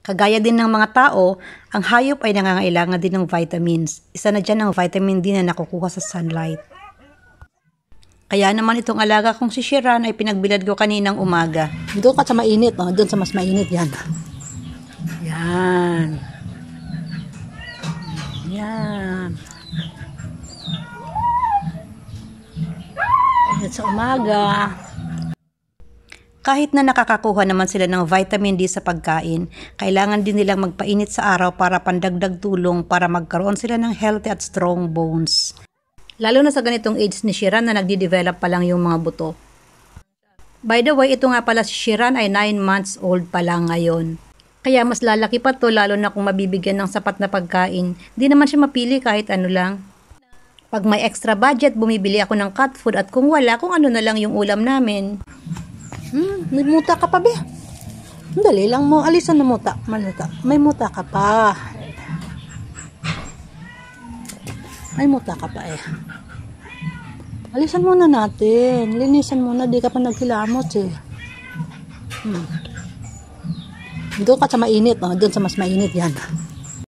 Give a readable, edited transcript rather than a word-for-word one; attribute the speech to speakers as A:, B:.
A: Kagaya din ng mga tao, ang hayop ay nangangailangan din ng vitamins. Isa na dyan ang vitamin D na nakukuha sa sunlight. Kaya naman itong alaga kong si Shiran ay pinagbilad ko kaninang umaga. Doon ka sa mainit, no? Doon sa mas mainit yan. Yan. Yan. Ayan sa umaga. Kahit na nakakakuha naman sila ng vitamin D sa pagkain, kailangan din nilang magpainit sa araw para pandagdag tulong para magkaroon sila ng healthy at strong bones. Lalo na sa ganitong age ni Shiran na nagdi-develop pa lang yung mga buto. By the way, ito nga pala si Shiran ay 9 months old pa lang ngayon. Kaya mas lalaki pa to lalo na kung mabibigyan ng sapat na pagkain. Di naman siya mapili kahit ano lang. Pag may extra budget, bumibili ako ng cat food at kung wala, kung ano na lang yung ulam namin. May muta ka pa, be. Dali lang mo. Alisan na muta. Maluta. May muta ka pa. May muta ka pa eh. Alisan muna natin. Linisan muna. Di ka pa nagkilamos eh. Doon ka sa mainit. Oh. Doon sa mas mainit yan.